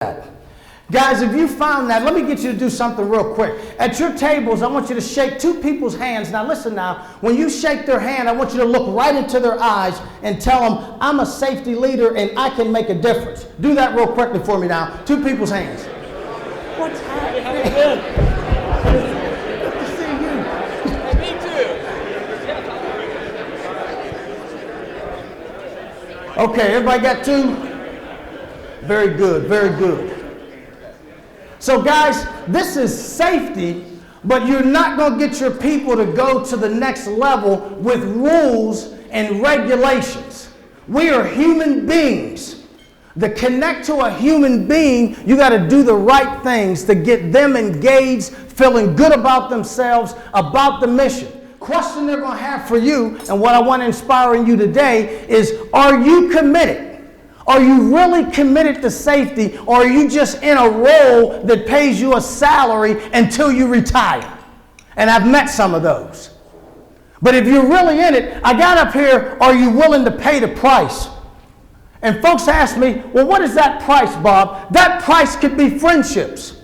Guys, if you found that, let me get you to do something real quick. At your tables, I want you to shake two people's hands. Now listen now, when you shake their hand, I want you to look right into their eyes and tell them, I'm a safety leader and I can make a difference. Do that real quickly for me now. Two people's hands. What's happening? How you been? Good to see you. Me too. Okay, everybody got two? Very good, very good. So guys, this is safety, but you're not going to get your people to go to the next level with rules and regulations. We are human beings. To connect to a human being, you got to do the right things to get them engaged, feeling good about themselves, about the mission. Question they're going to have for you, and what I want to inspire in you today is, are you committed? Are you really committed to safety, or are you just in a role that pays you a salary until you retire? And I've met some of those. But if you're really in it, I got up here, are you willing to pay the price? And folks ask me, well, what is that price, Bob? That price could be friendships.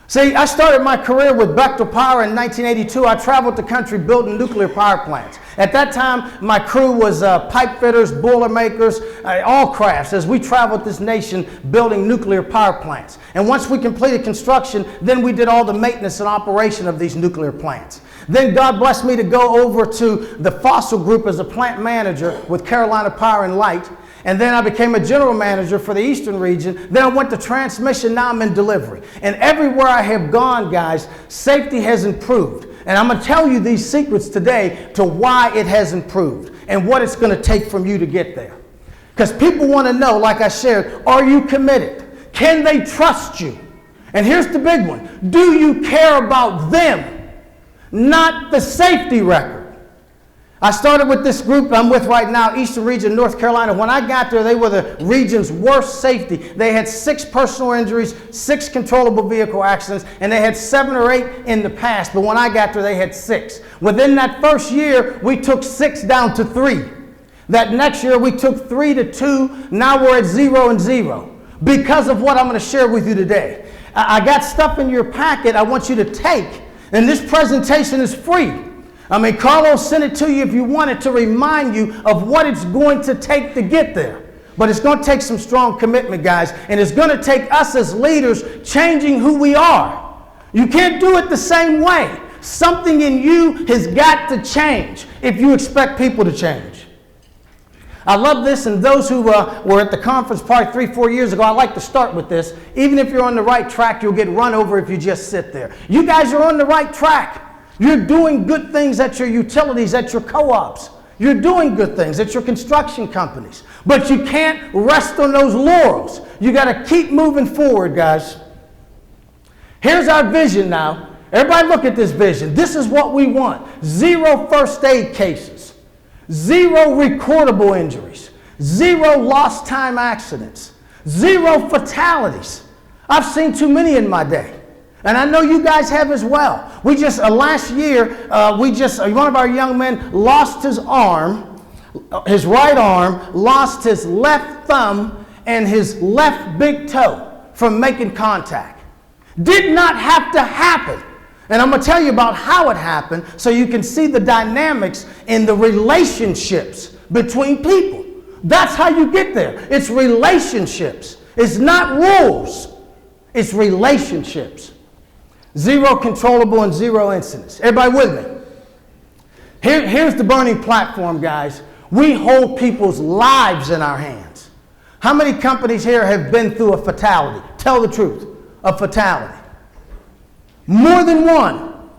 See, I started my career with Bechtel Power in 1982. I traveled the country building nuclear power plants. At that time, my crew was pipe fitters, boiler makers, all crafts, as we traveled this nation building nuclear power plants. And once we completed construction, then we did all the maintenance and operation of these nuclear plants. Then God blessed me to go over to the fossil group as a plant manager with Carolina Power and Light. And then I became a general manager for the Eastern region. Then I went to transmission. Now I'm in delivery. And everywhere I have gone, guys, safety has improved. And I'm going to tell you these secrets today to why it has improved and what it's going to take from you to get there. Because people want to know, like I shared, are you committed? Can they trust you? And here's the big one. Do you care about them, not the safety record? I started with this group I'm with right now, Eastern Region, North Carolina. When I got there, they were the region's worst safety. They had 6 personal injuries, 6 controllable vehicle accidents, and they had 7 or 8 in the past. But when I got there, they had 6. Within that first year, we took 6 down to 3. That next year, we took 3 to 2. Now we're at 0 and 0 because of what I'm going to share with you today. I got stuff in your packet I want you to take, and this presentation is free. Carlos sent it to you if you want it to remind you of what it's going to take to get there. But it's going to take some strong commitment, guys, and it's going to take us as leaders changing who we are. You can't do it the same way. Something in you has got to change if you expect people to change. I love this, and those who were at the conference probably 3-4 years ago, I like to start with this. Even if you're on the right track, you'll get run over if you just sit there. You guys are on the right track. You're doing good things at your utilities, at your co-ops. You're doing good things at your construction companies. But you can't rest on those laurels. You got to keep moving forward, guys. Here's our vision now. Everybody look at this vision. This is what we want. 0 first aid cases. 0 recordable injuries. 0 lost time accidents. 0 fatalities. I've seen too many in my day. And I know you guys have as well. We just, last year, one of our young men lost his arm, his right arm, lost his left thumb and his left big toe from making contact. Did not have to happen. And I'm going to tell you about how it happened so you can see the dynamics in the relationships between people. That's how you get there. It's relationships. It's not rules. It's relationships. 0 controllable and 0 incidents. Everybody with me? Here's the burning platform, guys. We hold people's lives in our hands. How many companies here have been through a fatality? Tell the truth. A fatality. More than one.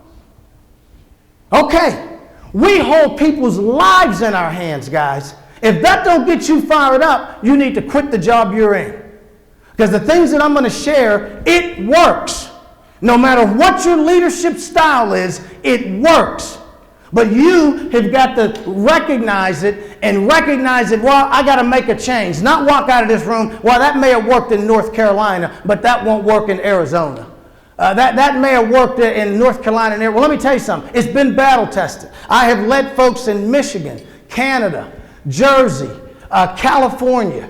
Okay. We hold people's lives in our hands, guys. If that don't get you fired up, you need to quit the job you're in. Because the things that I'm going to share, it works. No matter what your leadership style is, it works. But you have got to recognize it and recognize it, well, I got to make a change. Not walk out of this room, well, that may have worked in North Carolina, but that won't work in Arizona. That may have worked in North Carolina. Well, let me tell you something. It's been battle tested. I have led folks in Michigan, Canada, Jersey, California,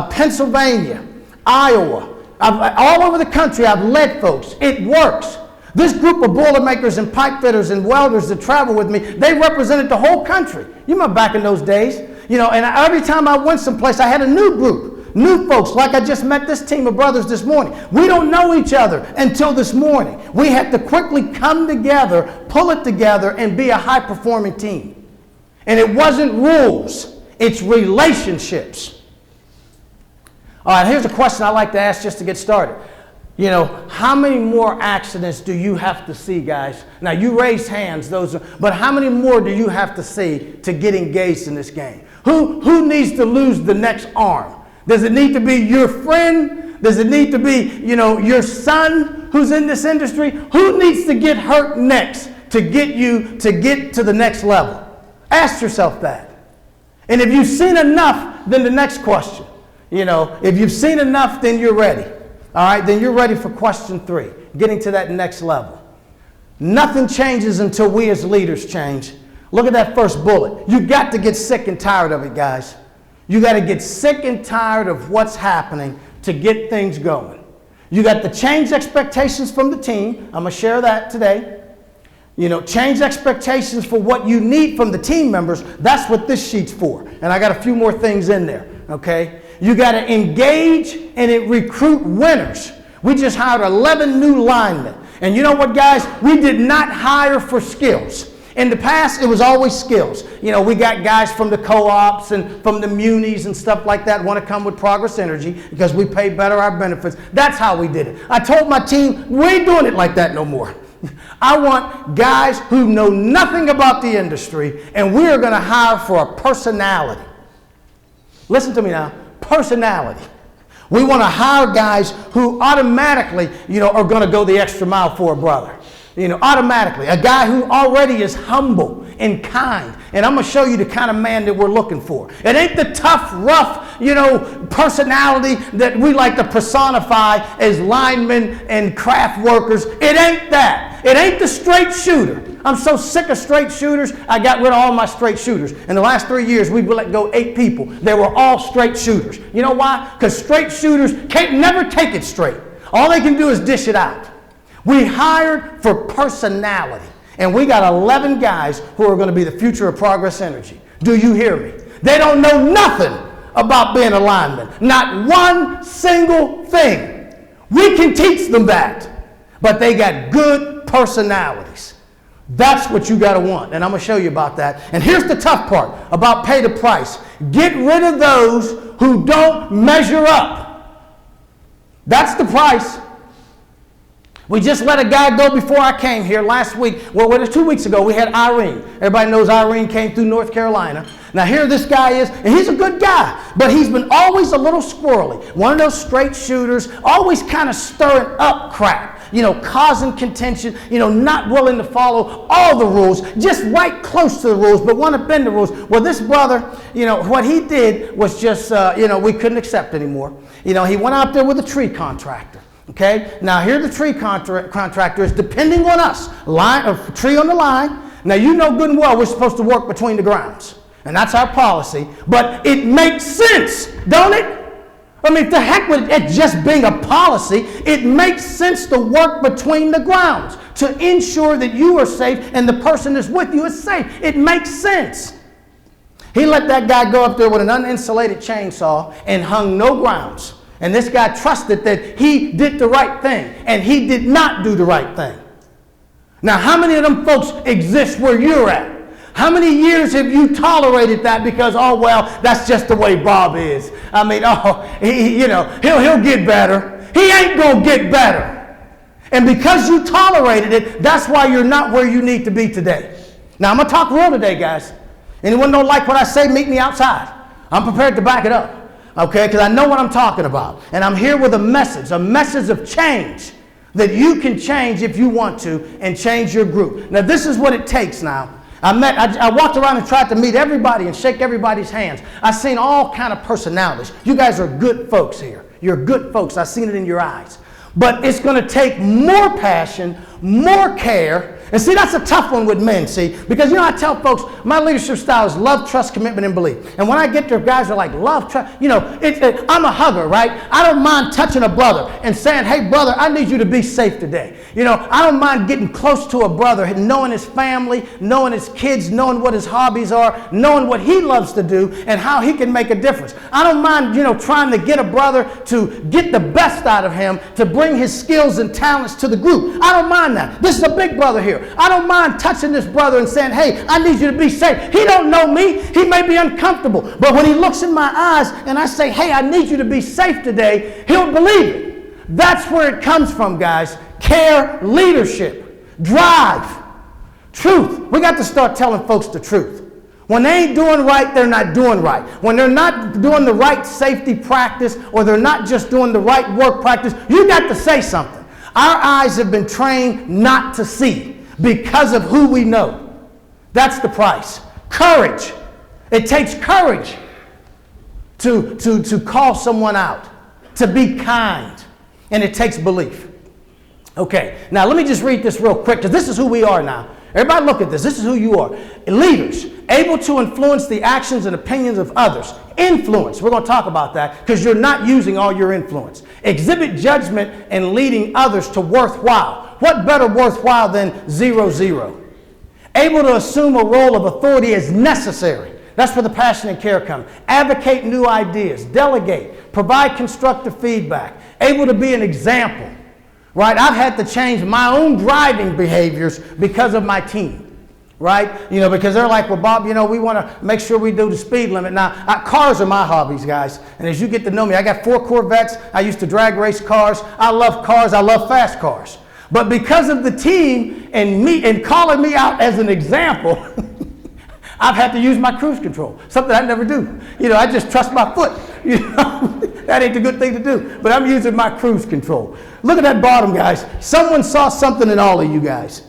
Pennsylvania, Iowa. All over the country, I've led folks. It works. This group of Boilermakers and pipe fitters and welders that travel with me, they represented the whole country. You remember back in those days? You know, and every time I went someplace, I had a new group, new folks, like I just met this team of brothers this morning. We don't know each other until this morning. We had to quickly come together, pull it together, and be a high-performing team. And it wasn't rules, it's relationships. All right, here's a question I like to ask just to get started. You know, how many more accidents do you have to see, guys? Now, you raised hands, but how many more do you have to see to get engaged in this game? Who needs to lose the next arm? Does it need to be your friend? Does it need to be, you know, your son who's in this industry? Who needs to get hurt next to get you to get to the next level? Ask yourself that. And if you've seen enough, then the next question. You know, if you've seen enough, then you're ready. All right, then you're ready for question 3, getting to that next level. Nothing changes until we as leaders change. Look at that first bullet. You got to get sick and tired of it, guys. You got to get sick and tired of what's happening to get things going. You got to change expectations from the team. I'm going to share that today. You know, change expectations for what you need from the team members. That's what this sheet's for. And I got a few more things in there, okay? You got to engage and recruit winners. We just hired 11 new linemen. And you know what, guys? We did not hire for skills. In the past, it was always skills. You know, we got guys from the co-ops and from the munis and stuff like that want to come with Progress Energy because we pay better our benefits. That's how we did it. I told my team, we ain't doing it like that no more. I want guys who know nothing about the industry, and we are going to hire for a personality. Listen to me now. Personality. We want to hire guys who automatically, you know, are going to go the extra mile for a brother. You know, automatically. A guy who already is humble and kind. And I'm going to show you the kind of man that we're looking for. It ain't the tough, rough, you know, personality that we like to personify as linemen and craft workers. It ain't that. It ain't the straight shooter. I'm so sick of straight shooters, I got rid of all my straight shooters. In the last 3 years, we've let go 8 people. They were all straight shooters. You know why? Because straight shooters can't never take it straight. All they can do is dish it out. We hired for personality. And we got 11 guys who are going to be the future of Progress Energy. Do you hear me? They don't know nothing about being a lineman. Not one single thing. We can teach them that. But they got good personalities. That's what you got to want, and I'm going to show you about that. And here's the tough part about pay the price. Get rid of those who don't measure up. That's the price. We just let a guy go before I came here last week. Well, 2 weeks ago, we had Irene. Everybody knows Irene came through North Carolina. Now, here this guy is, and he's a good guy, but he's been always a little squirrely. One of those straight shooters, always kind of stirring up crap. You know, causing contention, you know, not willing to follow all the rules, just right close to the rules, but want to bend the rules. Well, this brother, you know, what he did was just, you know, we couldn't accept anymore. You know, he went out there with a tree contractor. Okay, now here the tree contractor is depending on us, tree on the line. Now you know good and well we're supposed to work between the grounds, and that's our policy, but it makes sense, don't it? I mean, the heck with it just being a policy, it makes sense to work between the grounds to ensure that you are safe and the person that's with you is safe. It makes sense. He let that guy go up there with an uninsulated chainsaw and hung no grounds. And this guy trusted that he did the right thing, and he did not do the right thing. Now, how many of them folks exist where you're at? How many years have you tolerated that because, oh, well, that's just the way Bob is? I mean, oh, you know, he'll get better. He ain't going to get better. And because you tolerated it, that's why you're not where you need to be today. Now, I'm going to talk real today, guys. Anyone don't like what I say, meet me outside. I'm prepared to back it up. Okay, because I know what I'm talking about. And I'm here with a message of change that you can change if you want to and change your group. Now, this is what it takes now. I walked around and tried to meet everybody and shake everybody's hands. I've seen all kind of personalities. You guys are good folks here. You're good folks. I've seen it in your eyes. But it's going to take more passion, more care, And see, that's a tough one with men, see, because I tell folks, my leadership style is love, trust, commitment, and belief. And when I get there, guys are like, love, trust, I'm a hugger, right? I don't mind touching a brother and saying, hey, brother, I need you to be safe today. I don't mind getting close to a brother, knowing his family, knowing his kids, knowing what his hobbies are, knowing what he loves to do, and how he can make a difference. I don't mind, trying to get a brother to get the best out of him, to bring his skills and talents to the group. I don't mind that. This is a big brother here. I don't mind touching this brother and saying, hey, I need you to be safe. He don't know me. He may be uncomfortable. But when he looks in my eyes and I say, hey, I need you to be safe today, he'll believe it. That's where it comes from, guys. Care, leadership, drive, truth. We got to start telling folks the truth. When they ain't doing right, they're not doing right. When they're not doing the right safety practice, or they're not just doing the right work practice, you got to say something. Our eyes have been trained not to see because of who we know. That's the price. Courage. It takes courage to call someone out, to be kind, and it takes belief. Okay, now let me just read this real quick, because this is who we are now. Everybody look at this. This is who you are. Leaders, able to influence the actions and opinions of others. Influence, we're going to talk about that, because you're not using all your influence. Exhibit judgment and leading others to worthwhile. What better worthwhile than 0-0? Able to assume a role of authority as necessary. That's where the passion and care come. Advocate new ideas. Delegate. Provide constructive feedback. Able to be an example. Right? I've had to change my own driving behaviors because of my team. Right? Because they're like, well, Bob, we want to make sure we do the speed limit. Now, cars are my hobbies, guys. And as you get to know me, I got 4 Corvettes. I used to drag race cars. I love cars. I love fast cars. But because of the team and me and calling me out as an example, I've had to use my cruise control, something I never do. I just trust my foot. That ain't the good thing to do. But I'm using my cruise control. Look at that bottom, guys. Someone saw something in all of you guys.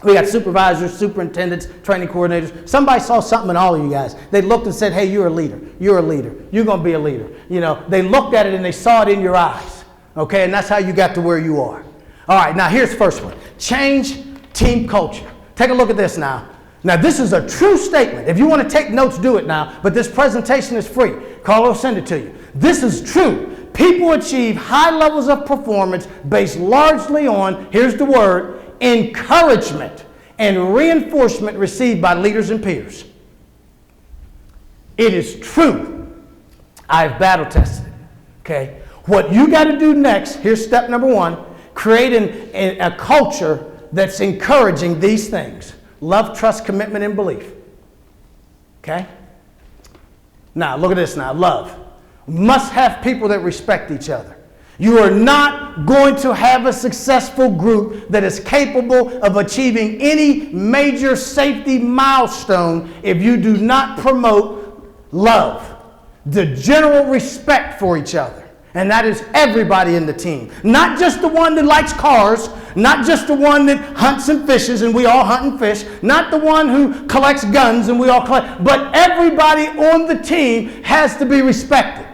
We got supervisors, superintendents, training coordinators. Somebody saw something in all of you guys. They looked and said, hey, you're a leader. You're a leader. You're going to be a leader. They looked at it and they saw it in your eyes. Okay, and that's how you got to where you are. All right, now here's the first one. Change team culture. Take a look at this now. Now, this is a true statement. If you want to take notes, do it now. But this presentation is free. Carlo will send it to you. This is true. People achieve high levels of performance based largely on, here's the word, encouragement and reinforcement received by leaders and peers. It is true. I've battle tested it. Okay? What you got to do next, here's step number 1, create a culture that's encouraging these things. Love, trust, commitment, and belief. Okay? Now, look at this now. Love. Must have people that respect each other. You are not going to have a successful group that is capable of achieving any major safety milestone if you do not promote love, the general respect for each other. And that is everybody in the team. Not just the one that likes cars, not just the one that hunts and fishes, and we all hunt and fish, not the one who collects guns and we all collect, but everybody on the team has to be respected.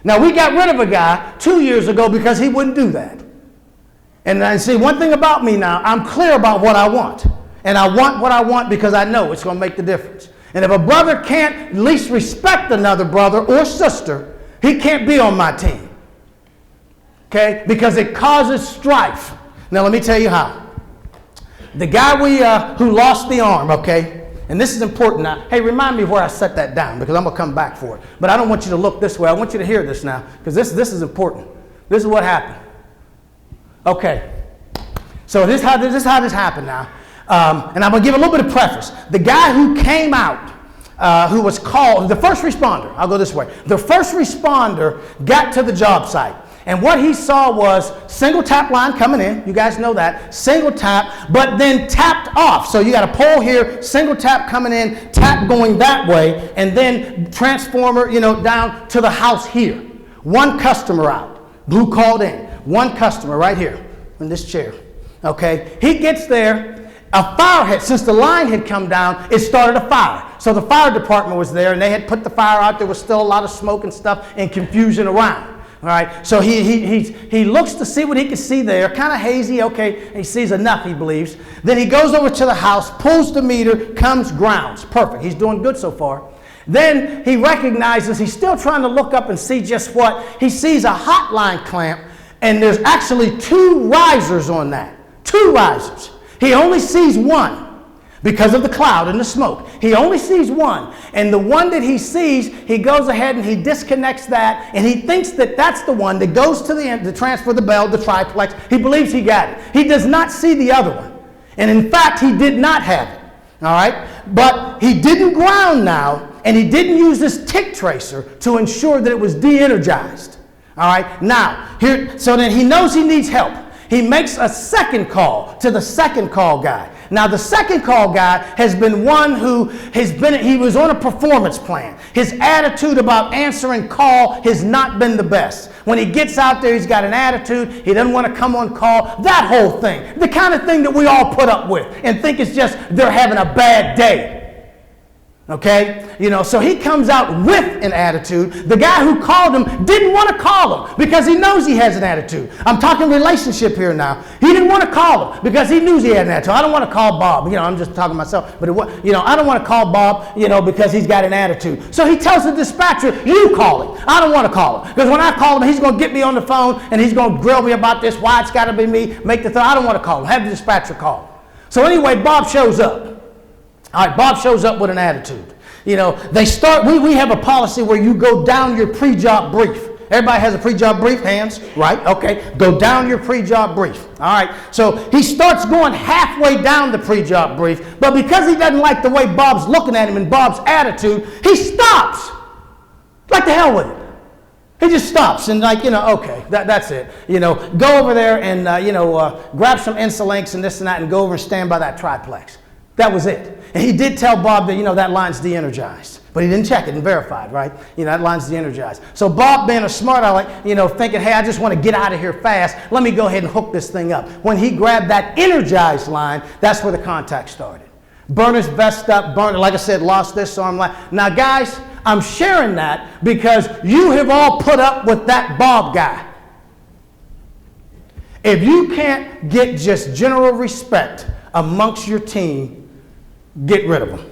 Now, we got rid of a guy 2 years ago because he wouldn't do that. And see, one thing about me now, I'm clear about what I want. And I want what I want because I know it's going to make the difference. And if a brother can't at least respect another brother or sister, he can't be on my team, okay? Because it causes strife. Now, let me tell you how. The guy who lost the arm, okay? And this is important now. Hey, remind me where I set that down because I'm going to come back for it. But I don't want you to look this way. I want you to hear this now because this is important. This is what happened. Okay. So this is how this happened now. And I'm going to give a little bit of preface. The guy who came out, who was called, the first responder, I'll go this way. The first responder got to the job site. And what he saw was single tap line coming in. You guys know that. Single tap, but then tapped off. So you got a pole here, single tap coming in, tap going that way, and then transformer, down to the house here. One customer out. Who called in? One customer right here in this chair. Okay? He gets there. A fire had, since the line had come down, it started a fire. So the fire department was there, and they had put the fire out. There was still a lot of smoke and stuff and confusion around. All right, so he looks to see what he can see there, kind of hazy. Okay, he sees enough, he believes. Then he goes over to the house, pulls the meter, comes, grounds. Perfect, he's doing good so far. Then he recognizes he's still trying to look up and see just what. He sees a hotline clamp, and there's actually 2 risers on that. 2 risers. He only sees one because of the cloud and the smoke. He only sees one. And the one that he sees, he goes ahead and he disconnects that, and he thinks that that's the one that goes to the end to transfer the bell, the triplex. He believes he got it. He does not see the other one. And in fact, he did not have it. All right? But he didn't ground now, and he didn't use this tick tracer to ensure that it was de-energized. All right? Now, so then he knows he needs help. He makes a second call to the second call guy. Now, the second call guy has been one who he was on a performance plan. His attitude about answering call has not been the best. When he gets out there, he's got an attitude. He doesn't want to come on call. That whole thing, the kind of thing that we all put up with and think it's just they're having a bad day. Okay? So he comes out with an attitude. The guy who called him didn't want to call him because he knows he has an attitude. I'm talking relationship here now. He didn't want to call him because he knew he had an attitude. I don't want to call Bob. I'm just talking myself. But, I don't want to call Bob, because he's got an attitude. So he tells the dispatcher, you call him. I don't want to call him. Because when I call him, he's going to get me on the phone and he's going to grill me about this, why it's got to be me, I don't want to call him. Have the dispatcher call him. So anyway, Bob shows up. All right, Bob shows up with an attitude. We have a policy where you go down your pre-job brief. Everybody has a pre-job brief, hands, right? Okay, go down your pre-job brief. All right, so he starts going halfway down the pre-job brief, but because he doesn't like the way Bob's looking at him and Bob's attitude, he stops. Like the hell with it. He just stops and okay, that's it. Go over there and, grab some Insulinks and this and that and go over and stand by that triplex. That was it. And he did tell Bob that, that line's de-energized. But he didn't check it and verify it, right? That line's de-energized. So Bob, being a smart aleck, thinking, hey, I just want to get out of here fast. Let me go ahead and hook this thing up. When he grabbed that energized line, that's where the contact started. Burned his vest up, like I said, lost this arm line. Now, guys, I'm sharing that because you have all put up with that Bob guy. If you can't get just general respect amongst your team, get rid of them.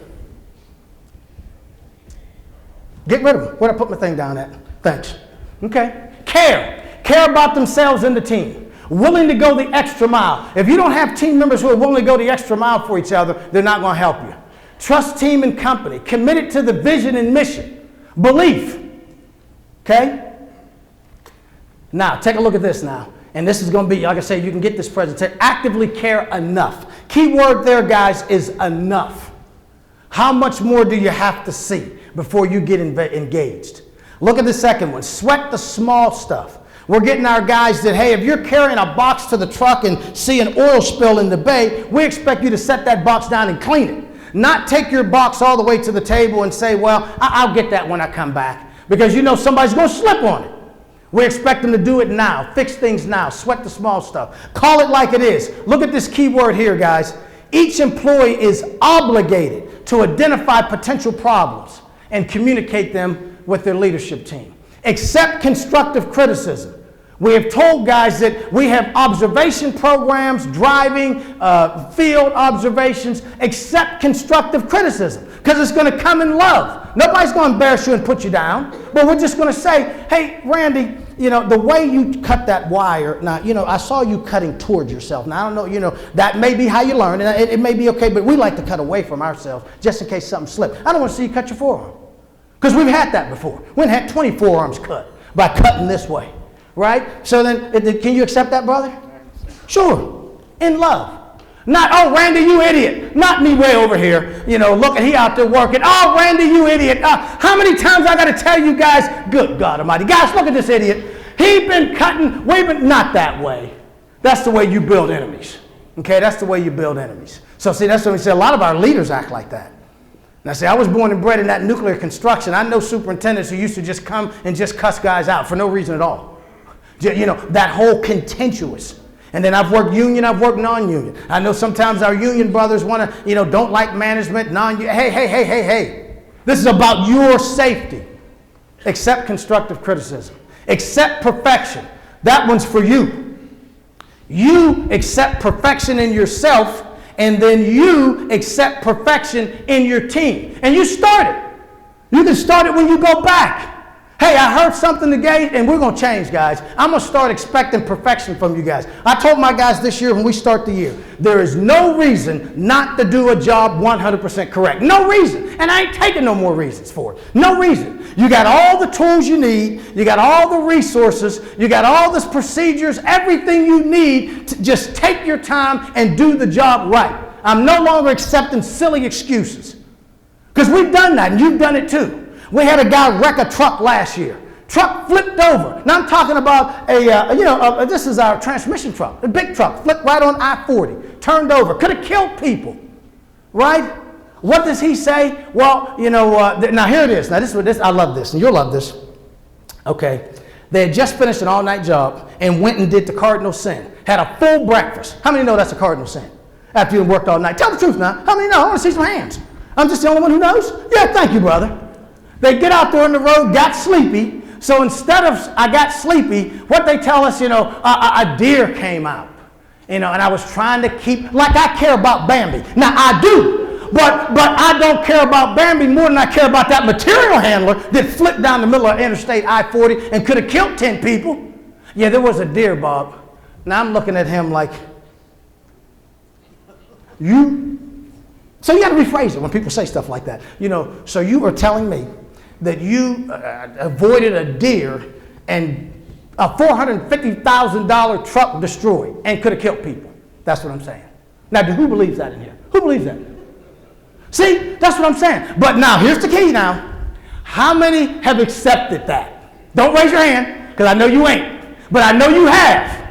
Get rid of them. Where'd I put my thing down at? Thanks. Okay. Care about themselves and the team. Willing to go the extra mile. If you don't have team members who are willing to go the extra mile for each other, they're not going to help you. Trust team and company. Committed to the vision and mission. Belief. Okay? Now, take a look at this now. And this is going to be, like I said, you can get this presentation. Actively care enough. Key word there, guys, is enough. How much more do you have to see before you get engaged? Look at the second one. Sweat the small stuff. We're getting our guys that, hey, if you're carrying a box to the truck and see an oil spill in the bay, we expect you to set that box down and clean it. Not take your box all the way to the table and say, well, I'll get that when I come back. Because you know somebody's going to slip on it. We expect them to do it now. Fix things now. Sweat the small stuff. Call it like it is. Look at this key word here, guys. Each employee is obligated to identify potential problems and communicate them with their leadership team. Accept constructive criticism. We have told guys that we have observation programs, driving, field observations. Accept constructive criticism because it's going to come in love. Nobody's going to embarrass you and put you down, but we're just going to say, hey, Randy, the way you cut that wire, now, I saw you cutting towards yourself. Now, I don't know, that may be how you learn, and it may be okay, but we like to cut away from ourselves just in case something slips. I don't want to see you cut your forearm because we've had that before. We've had 20 forearms cut by cutting this way. Right? So then, can you accept that, brother? Sure. In love. Not, oh, Randy, you idiot. Not me way over here. Look at he out there working. Oh, Randy, you idiot. How many times I got to tell you guys, good God Almighty. Guys, look at this idiot. He been cutting, not that way. That's the way you build enemies. Okay? That's the way you build enemies. So see, that's what we say. A lot of our leaders act like that. Now see, I was born and bred in that nuclear construction. I know superintendents who used to just come and just cuss guys out for no reason at all. That whole contentious. And then I've worked union, I've worked non-union. I know sometimes our union brothers want to, don't like management, non-union. Hey. This is about your safety. Accept constructive criticism. Accept perfection. That one's for you. You accept perfection in yourself, and then you accept perfection in your team. And you start it. You can start it when you go back. Hey, I heard something today, and we're going to change, guys. I'm going to start expecting perfection from you guys. I told my guys this year when we start the year, there is no reason not to do a job 100% correct. No reason. And I ain't taking no more reasons for it. No reason. You got all the tools you need. You got all the resources. You got all the procedures, everything you need to just take your time and do the job right. I'm no longer accepting silly excuses. Because we've done that, and you've done it too. We had a guy wreck a truck last year. Truck flipped over. Now I'm talking about this is our transmission truck, a big truck, flipped right on I-40, turned over, could have killed people, right? What does he say? Well, now here it is. Now I love this, and you'll love this. Okay, they had just finished an all-night job and went and did the cardinal sin. Had a full breakfast. How many know that's a cardinal sin? After you worked all night. Tell the truth now. How many know? I want to see some hands. I'm just the only one who knows? Yeah, thank you, brother. They get out there on the road, got sleepy. So instead of I got sleepy, what they tell us, a deer came out. And I was trying to keep, like I care about Bambi. Now I do, but I don't care about Bambi more than I care about that material handler that flipped down the middle of Interstate I-40 and could have killed 10 people. Yeah, there was a deer, Bob. Now I'm looking at him like, So you got to rephrase it when people say stuff like that. So you are telling me that you avoided a deer and a $450,000 truck destroyed and could have killed people. That's what I'm saying. Now, who believes that in here? Who believes that? See, that's what I'm saying. But now, here's the key now. How many have accepted that? Don't raise your hand, because I know you ain't. But I know you have.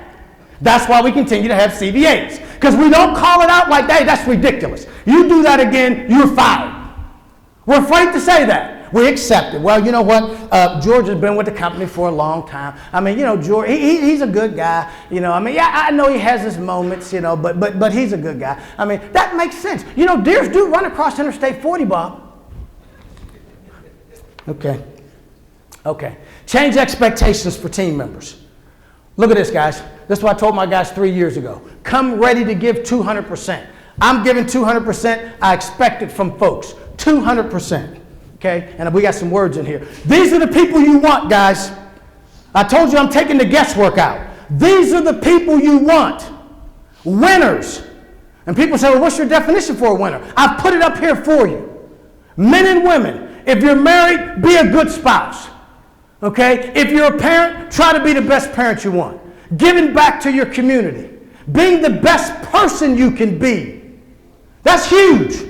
That's why we continue to have CBAs. Because we don't call it out like, hey, that's ridiculous. You do that again, you're fired. We're afraid to say that. We accept it. Well, you know what? George has been with the company for a long time. I mean, George, he's a good guy. I know he has his moments, but he's a good guy. I mean, that makes sense. Deers do run across Interstate 40, Bob. Okay. Change expectations for team members. Look at this, guys. This is what I told my guys 3 years ago. Come ready to give 200%. I'm giving 200%. I expect it from folks. 200%. Okay? And we got some words in here. These are the people you want, guys. I told you I'm taking the guesswork out. These are the people you want. Winners. And people say, well, what's your definition for a winner? I've put it up here for you. Men and women. If you're married, be a good spouse. Okay? If you're a parent, try to be the best parent you want. Giving back to your community. Being the best person you can be. That's huge.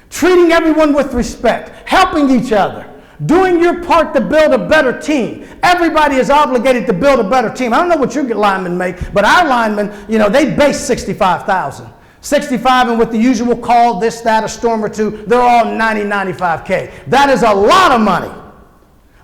Treating everyone with respect. Helping each other. Doing your part to build a better team. Everybody is obligated to build a better team. I don't know what your linemen make, but our linemen, they base $65,000. 65, and with the usual call, this, that, a storm or two, they're all 90, 95K. That is a lot of money.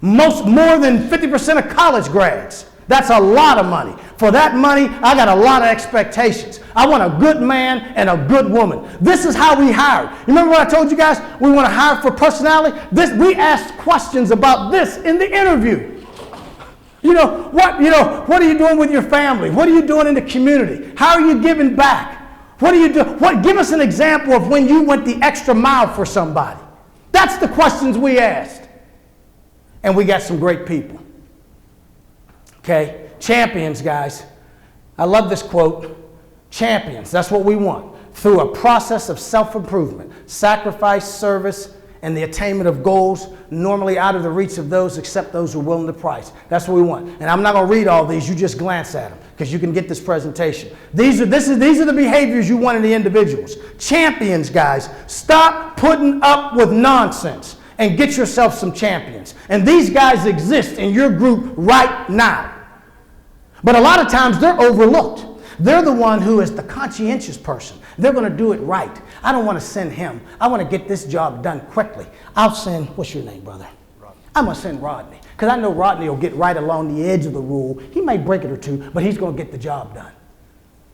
More than 50% of college grads. That's a lot of money. For that money, I got a lot of expectations. I want a good man and a good woman. This is how we hire. You remember what I told you guys? We want to hire for personality. We asked questions about this in the interview. What are you doing with your family? What are you doing in the community? How are you giving back? What do you do? Give us an example of when you went the extra mile for somebody. That's the questions we asked. And we got some great people. Okay, champions, guys. I love this quote. Champions, that's what we want. Through a process of self-improvement, sacrifice, service, and the attainment of goals normally out of the reach of those except those who are willing to price. That's what we want. And I'm not going to read all these. You just glance at them because you can get this presentation. These are the behaviors you want in the individuals. Champions, guys. Stop putting up with nonsense and get yourself some champions. And these guys exist in your group right now. But a lot of times they're overlooked. They're the one who is the conscientious person. They're going to do it right. I don't want to send him. I want to get this job done quickly. I'll send, what's your name, brother? Rodney. I'm going to send Rodney. Because I know Rodney will get right along the edge of the rule. He may break it or two, but he's going to get the job done.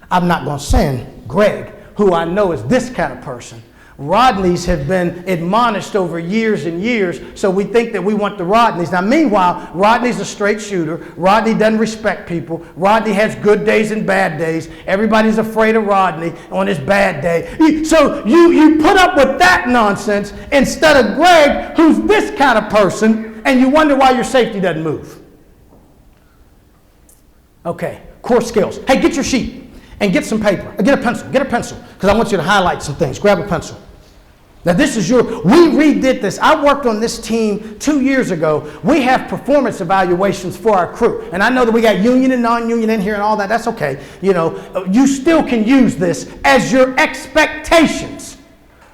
I'm not going to send Greg, who I know is this kind of person, Rodneys have been admonished over years and years, so we think that we want the Rodneys. Now, meanwhile, Rodney's a straight shooter. Rodney doesn't respect people. Rodney has good days and bad days. Everybody's afraid of Rodney on his bad day. So you put up with that nonsense instead of Greg, who's this kind of person, and you wonder why your safety doesn't move. Okay, core skills. Hey, get your sheet. And get some paper. Get a pencil, because I want you to highlight some things. Grab a pencil. Now this is we redid this. I worked on this team 2 years ago. We have performance evaluations for our crew. And I know that we got union and non-union in here and all that. That's okay. You still can use this as your expectations.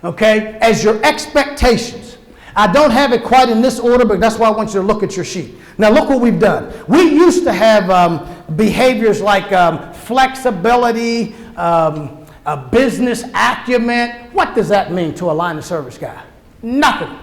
Okay? As your expectations. I don't have it quite in this order, but that's why I want you to look at your sheet. Now look what we've done. We used to have behaviors like flexibility, business acumen. What does that mean to a line of service guy? Nothing.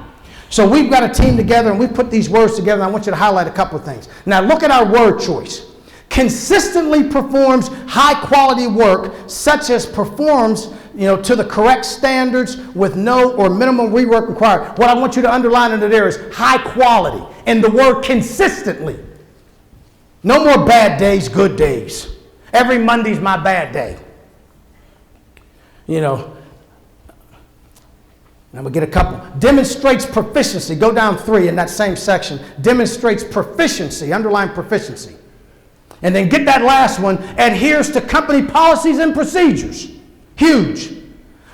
So we've got a team together and we put these words together, and I want you to highlight a couple of things. Now look at our word choice. Consistently performs high quality work, such as performs to the correct standards with no or minimum rework required. What I want you to underline under there is high quality, and the word consistently. No more bad days, good days. Every Monday's my bad day. Now we'll get a couple. Demonstrates proficiency. Go down 3 in that same section. Demonstrates proficiency. Underline proficiency. And then get that last one. Adheres to company policies and procedures. Huge.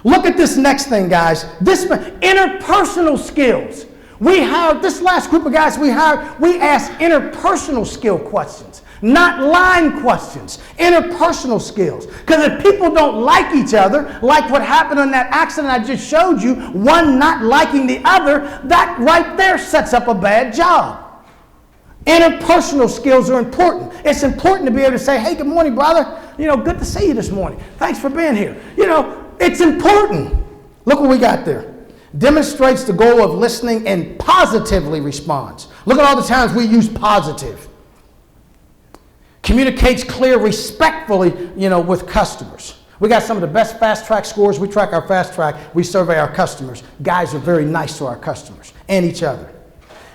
Look at this next thing, guys. This interpersonal skills. We hired this last group of guys we asked interpersonal skill questions, not line questions. Interpersonal skills. Because if people don't like each other, like what happened on that accident I just showed you, one not liking the other, that right there sets up a bad job. Interpersonal skills are important. It's important to be able to say, hey, good morning, brother. Good to see you this morning. Thanks for being here. It's important. Look what we got there. Demonstrates the goal of listening and positively responds. Look at all the times we use positive. Communicates clear, respectfully, with customers. We got some of the best fast track scores. We track our fast track. We survey our customers. Guys are very nice to our customers and each other.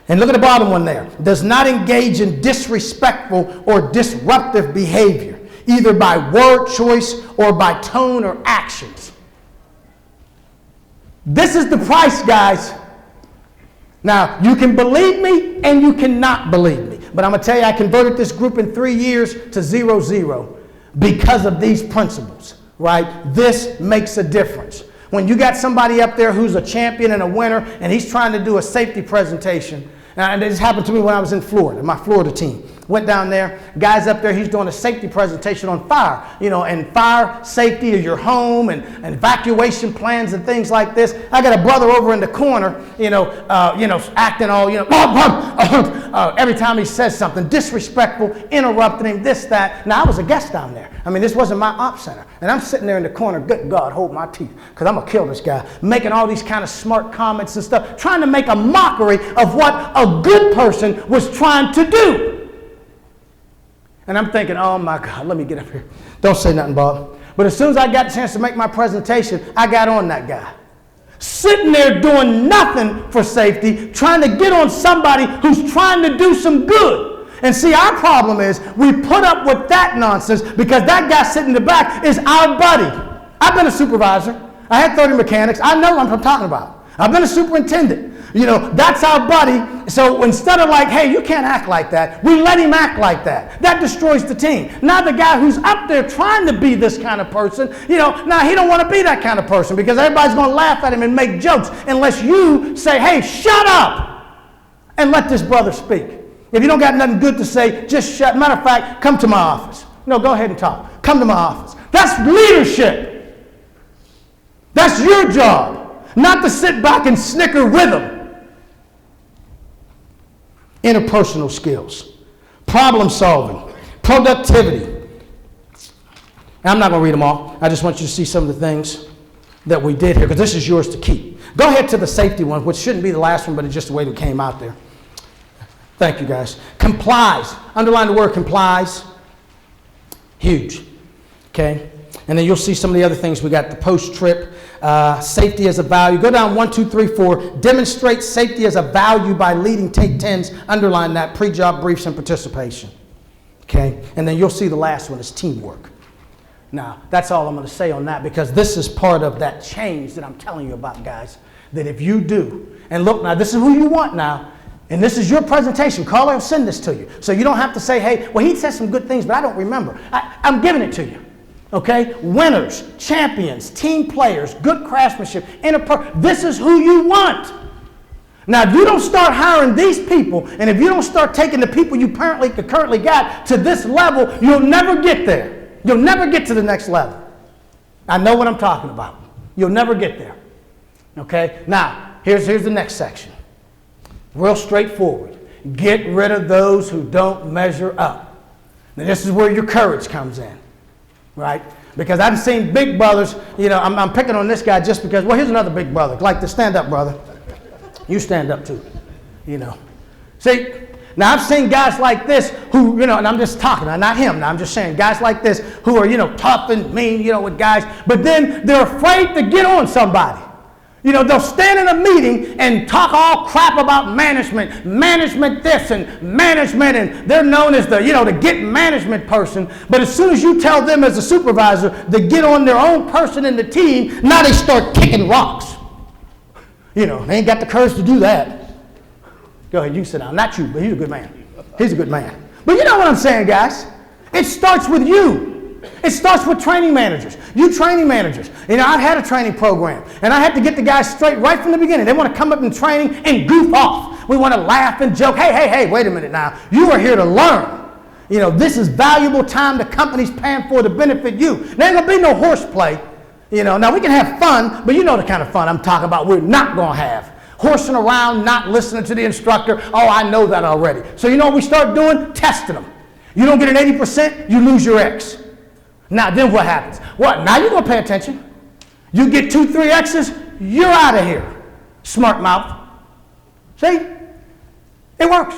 And look at the bottom one there. Does not engage in disrespectful or disruptive behavior, either by word choice or by tone or actions. This is the price, guys. Now, you can believe me and you cannot believe me. But I'm going to tell you, I converted this group in 3 years to 0-0 because of these principles, right? This makes a difference. When you got somebody up there who's a champion and a winner and he's trying to do a safety presentation, and this happened to me when I was in Florida, my Florida team. Went down there, guys up there, he's doing a safety presentation on fire, and fire safety of your home and evacuation plans and things like this. I got a brother over in the corner, acting all, every time he says something, disrespectful, interrupting him, this, that. Now, I was a guest down there. This wasn't my op center. And I'm sitting there in the corner, good God, hold my teeth, because I'm going to kill this guy, making all these kind of smart comments and stuff, trying to make a mockery of what a good person was trying to do. And I'm thinking, oh my God, let me get up here. Don't say nothing, Bob. But as soon as I got a chance to make my presentation, I got on that guy. Sitting there doing nothing for safety, trying to get on somebody who's trying to do some good. And see, our problem is we put up with that nonsense because that guy sitting in the back is our buddy. I've been a supervisor. I had 30 mechanics. I know what I'm talking about. I've been a superintendent. That's our buddy. So instead of like, hey, you can't act like that, we let him act like that. That destroys the team. Now the guy who's up there trying to be this kind of person, now he don't want to be that kind of person because everybody's going to laugh at him and make jokes unless you say, hey, shut up and let this brother speak. If you don't got nothing good to say, just shut. Matter of fact, come to my office. No, go ahead and talk. Come to my office. That's leadership. That's your job, not to sit back and snicker with them. Interpersonal skills, problem solving, productivity. And I'm not going to read them all. I just want you to see some of the things that we did here because this is yours to keep. Go ahead to the safety one, which shouldn't be the last one, but it's just the way it came out there. Thank you, guys. Complies. Underline the word complies. Huge. Okay? And then you'll see some of the other things we got. The post-trip Safety as a value. Go down 1, 2, 3, 4. Demonstrate safety as a value by leading. Take 10s. Underline that. Pre-job briefs and participation. Okay? And then you'll see the last one is teamwork. Now, that's all I'm going to say on that, because this is part of that change that I'm telling you about, guys. That if you do, and look now, this is who you want now, and this is your presentation. Carla will send this to you. So you don't have to say, hey, well, he said some good things, but I don't remember. I'm giving it to you. Okay? Winners, champions, team players, good craftsmanship. This is who you want. Now, if you don't start hiring these people, and if you don't start taking the people you currently got to this level, you'll never get there. You'll never get to the next level. I know what I'm talking about. You'll never get there. Okay? Now, here's the next section. Real straightforward. Get rid of those who don't measure up. Now, this is where your courage comes in. Right? Because I've seen big brothers, I'm picking on this guy just because, well, here's another big brother. Like to stand up, brother. You stand up too, See, now I've seen guys like this who, and I'm just talking, not him, now I'm just saying, guys like this who are, tough and mean, with guys, but then they're afraid to get on somebody. They'll stand in a meeting and talk all crap about management this and management, and they're known as the get management person. But as soon as you tell them as a supervisor to get on their own person in the team, now they start kicking rocks. They ain't got the courage to do that. Go ahead, you sit down. Not you, but he's a good man. He's a good man. But you know what I'm saying, guys? It starts with you. It starts with training managers. You training managers. I've had a training program, and I had to get the guys straight right from the beginning. They want to come up in training and goof off. We want to laugh and joke. Hey, wait a minute now. You are here to learn. This is valuable time the company's paying for to benefit you. There ain't going to be no horseplay. Now we can have fun, but you know the kind of fun I'm talking about we're not going to have. Horsing around, not listening to the instructor. Oh, I know that already. So you know what we start doing? Testing them. You don't get an 80%, you lose your X. Now then what happens? What? Now you're going to pay attention. You get 2, 3 X's, you're out of here. Smart mouth. See? It works.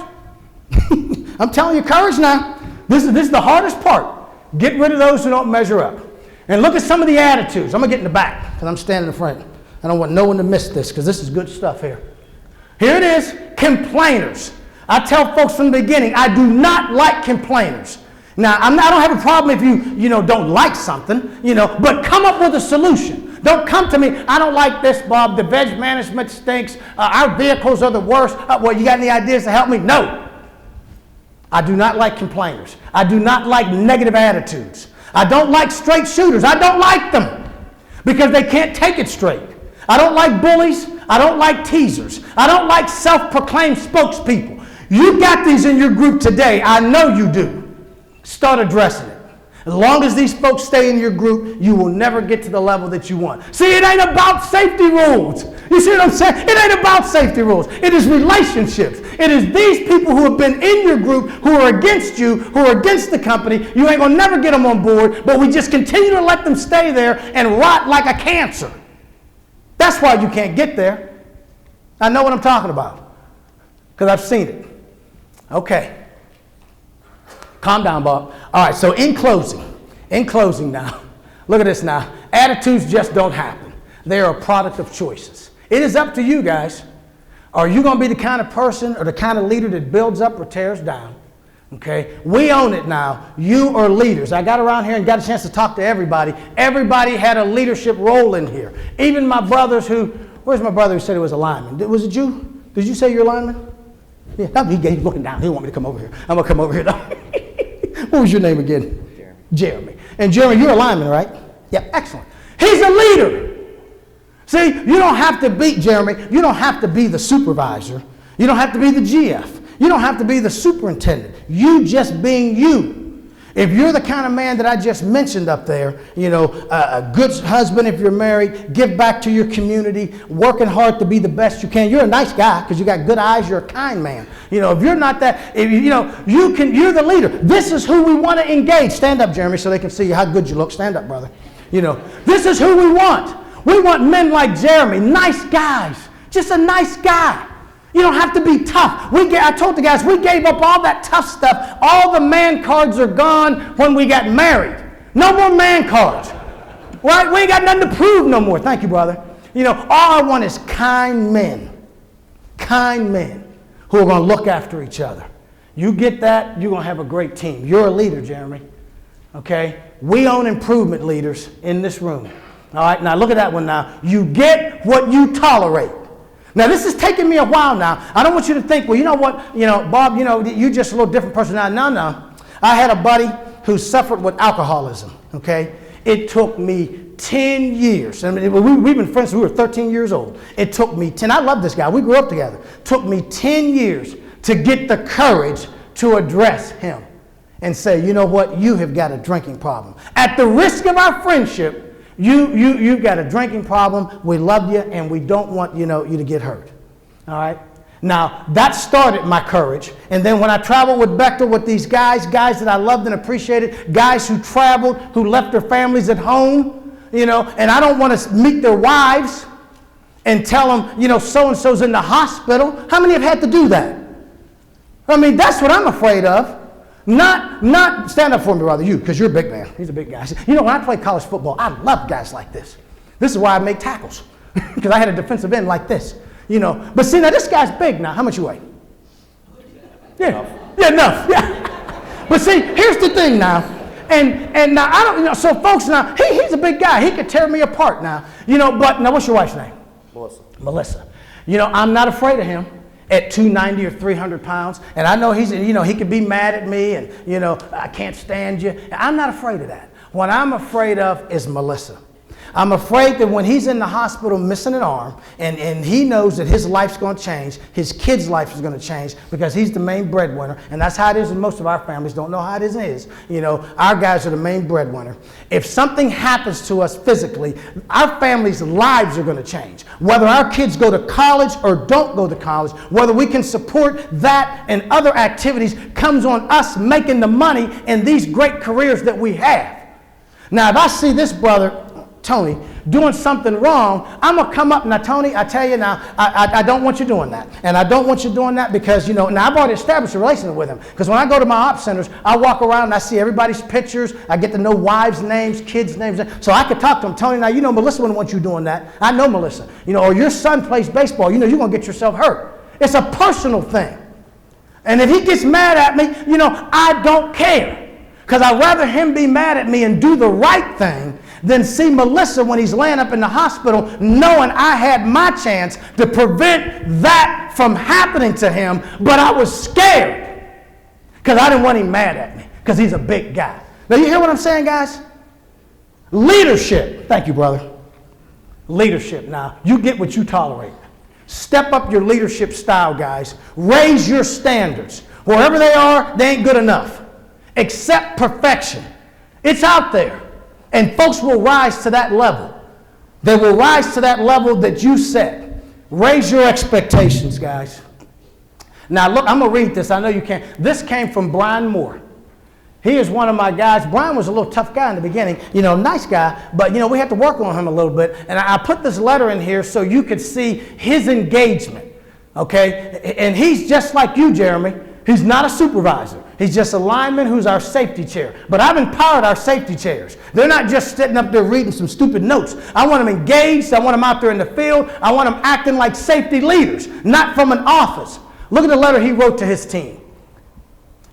I'm telling you, courage now. This is the hardest part. Get rid of those who don't measure up. And look at some of the attitudes. I'm going to get in the back because I'm standing in front. I don't want no one to miss this because this is good stuff here. Here it is, complainers. I tell folks from the beginning, I do not like complainers. Now, I don't have a problem if you don't like something, but come up with a solution. Don't come to me, I don't like this, Bob. The veg management stinks. Our vehicles are the worst. Well, you got any ideas to help me? No. I do not like complainers. I do not like negative attitudes. I don't like straight shooters. I don't like them because they can't take it straight. I don't like bullies. I don't like teasers. I don't like self-proclaimed spokespeople. You got these in your group today. I know you do. Start addressing it. As long as these folks stay in your group, you will never get to the level that you want. See, it ain't about safety rules. You see what I'm saying? It ain't about safety rules. It is relationships. It is these people who have been in your group, who are against you, who are against the company. You ain't going to never get them on board, but we just continue to let them stay there and rot like a cancer. That's why you can't get there. I know what I'm talking about because I've seen it. Okay. Calm down, Bob. All right, so in closing now, look at this now. Attitudes just don't happen. They are a product of choices. It is up to you guys. Are you going to be the kind of person or the kind of leader that builds up or tears down? Okay, we own it now. You are leaders. I got around here and got a chance to talk to everybody. Everybody had a leadership role in here. Even my brothers where's my brother who said he was a lineman? Was it you? Did you say you're a lineman? Yeah, he's looking down. He didn't want me to come over here. I'm going to come over here now. What was your name again? Jeremy. And Jeremy, you're a lineman, right? Yeah, excellent. He's a leader. See, you don't have to be, Jeremy, you don't have to be the supervisor. You don't have to be the GF. You don't have to be the superintendent. You just being you. If you're the kind of man that I just mentioned up there, a good husband if you're married, give back to your community, working hard to be the best you can. You're a nice guy because you got good eyes. You're a kind man. If you're not that, you're the leader. This is who we want to engage. Stand up, Jeremy, so they can see how good you look. Stand up, brother. This is who we want. We want men like Jeremy, nice guys, just a nice guy. You don't have to be tough. I told the guys, we gave up all that tough stuff. All the man cards are gone when we got married. No more man cards. Right? We ain't got nothing to prove no more. Thank you, brother. You know, all I want is kind men who are going to look after each other. You get that, you're going to have a great team. You're a leader, Jeremy. Okay? We own improvement leaders in this room. All right? Now, look at that one now. You get what you tolerate. Now, this is taking me a while now. I don't want you to think, well, you know what, Bob, you're just a little different person now. No. I had a buddy who suffered with alcoholism, okay? It took me 10 years. I mean, we've been friends since we were 13 years old. It took me 10. I love this guy. We grew up together. It took me 10 years to get the courage to address him and say, you know what, you have got a drinking problem. At the risk of our friendship, you've got a drinking problem. We love you, and we don't want you to get hurt. All right? Now, that started my courage. And then when I traveled with Bechtel with these guys that I loved and appreciated, guys who traveled, who left their families at home, and I don't want to meet their wives and tell them, so-and-so's in the hospital. How many have had to do that? I mean, that's what I'm afraid of. Not stand up for me, brother, you, because you're a big man. He's a big guy. When I played college football, I loved guys like this. This is why I make tackles, because I had a defensive end like this. But see, now this guy's big now. How much you weigh? Yeah, enough. Yeah. But see, here's the thing now. And now I don't, so folks now, he's a big guy. He could tear me apart now. But now what's your wife's name? Melissa. I'm not afraid of him at 290 or 300 pounds. And I know he could be mad at me and, I can't stand you. I'm not afraid of that. What I'm afraid of is Melissa. I'm afraid that when he's in the hospital missing an arm and he knows that his life's going to change, his kid's life is going to change because he's the main breadwinner. And that's how it is in most of our families. Don't know how it is in his. Our guys are the main breadwinner. If something happens to us physically, our family's lives are going to change. Whether our kids go to college or don't go to college, whether we can support that and other activities comes on us making the money in these great careers that we have. Now, if I see this brother, Tony, doing something wrong, I'm going to come up. Now, Tony, I tell you now, I don't want you doing that. And I don't want you doing that because, now I've already established a relationship with him. Because when I go to my ops centers, I walk around and I see everybody's pictures. I get to know wives' names, kids' names. So I could talk to him. Tony, now, Melissa wouldn't want you doing that. I know Melissa. Or your son plays baseball. You're going to get yourself hurt. It's a personal thing. And if he gets mad at me, I don't care. Because I'd rather him be mad at me and do the right thing than see Melissa when he's laying up in the hospital knowing I had my chance to prevent that from happening to him, but I was scared because I didn't want him mad at me because he's a big guy. Now, you hear what I'm saying, guys? Leadership. Thank you, brother. Leadership. Now, you get what you tolerate. Step up your leadership style, guys. Raise your standards. Wherever they are, they ain't good enough. Accept perfection. It's out there. And folks will rise to that level. They will rise to that level that you set. Raise your expectations, guys. Now, look, I'm going to read this. I know you can't. This came from Brian Moore. He is one of my guys. Brian was a little tough guy in the beginning, nice guy, but, we had to work on him a little bit. And I put this letter in here so you could see his engagement, okay? And he's just like you, Jeremy. He's not a supervisor. He's just a lineman who's our safety chair. But I've empowered our safety chairs. They're not just sitting up there reading some stupid notes. I want them engaged. I want them out there in the field. I want them acting like safety leaders, not from an office. Look at the letter he wrote to his team.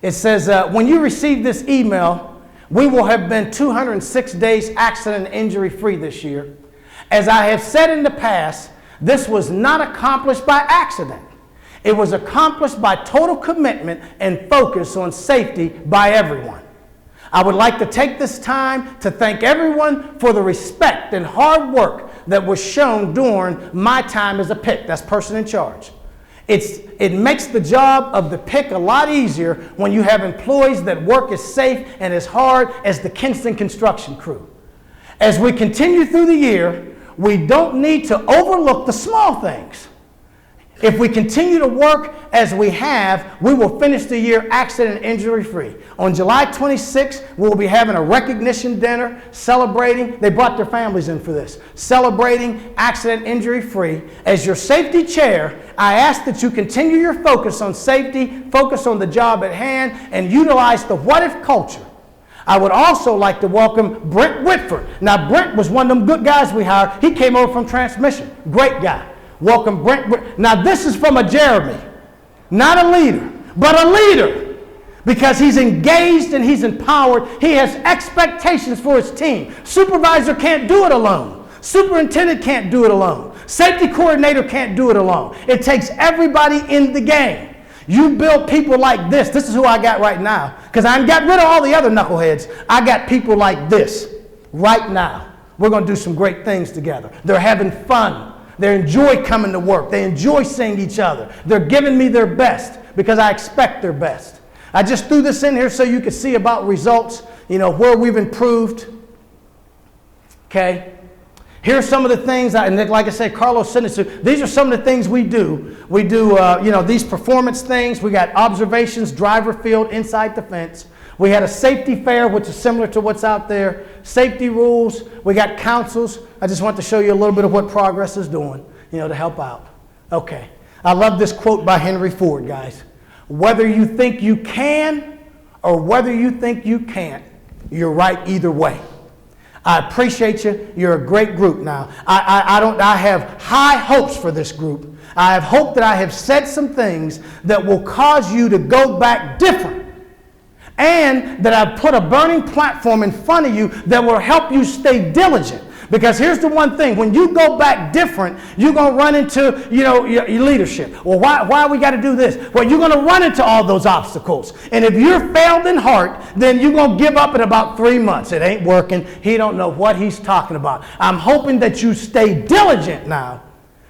It says, when you receive this email, we will have been 206 days accident and injury free this year. As I have said in the past, this was not accomplished by accident. It was accomplished by total commitment and focus on safety by everyone. I would like to take this time to thank everyone for the respect and hard work that was shown during my time as a PIC. That's person in charge. It makes the job of the PIC a lot easier when you have employees that work as safe and as hard as the Kinston construction crew. As we continue through the year, we don't need to overlook the small things. If we continue to work as we have, we will finish the year accident and injury free. On July 26th, we'll be having a recognition dinner celebrating. They brought their families in for this. Celebrating accident injury free. As your safety chair, I ask that you continue your focus on safety, focus on the job at hand, and utilize the what if culture. I would also like to welcome Britt Whitford. Now, Britt was one of them good guys we hired. He came over from transmission. Great guy. Welcome, Britt. Now, this is from a Jeremy. Not a leader, but a leader. Because he's engaged and he's empowered. He has expectations for his team. Supervisor can't do it alone. Superintendent can't do it alone. Safety coordinator can't do it alone. It takes everybody in the game. You build people like this. This is who I got right now. Because I got rid of all the other knuckleheads. I got people like this right now. We're going to do some great things together. They're having fun. They enjoy coming to work. They enjoy seeing each other. They're giving me their best because I expect their best. I just threw this in here so you could see about results, where we've improved. Okay. Here's some of the things, and like I said, Carlos sent it to. These are some of the things we do. We do, these performance things. We got observations, driver field, inside the fence. We had a safety fair, which is similar to what's out there. Safety rules. We got councils. I just want to show you a little bit of what Progress is doing, to help out. Okay. I love this quote by Henry Ford, guys. Whether you think you can or whether you think you can't, you're right either way. I appreciate you. You're a great group now. I have high hopes for this group. I have hope that I have said some things that will cause you to go back different. And that I've put a burning platform in front of you that will help you stay diligent. Because here's the one thing, when you go back different, you're going to run into, your leadership. Well, why we got to do this? Well, you're going to run into all those obstacles. And if you're failed in heart, then you're going to give up in about 3 months. It ain't working. He don't know what he's talking about. I'm hoping that you stay diligent now.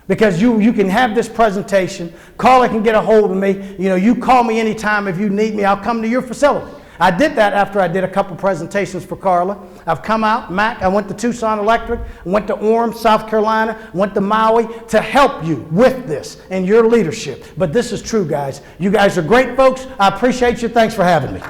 Because you can have this presentation. Carla can get a hold of me. You call me anytime if you need me. I'll come to your facility. I did that after I did a couple presentations for Carla. I've come out, Mac, I went to Tucson Electric, went to Orem, South Carolina, went to Maui to help you with this and your leadership. But this is true, guys. You guys are great folks. I appreciate you. Thanks for having me.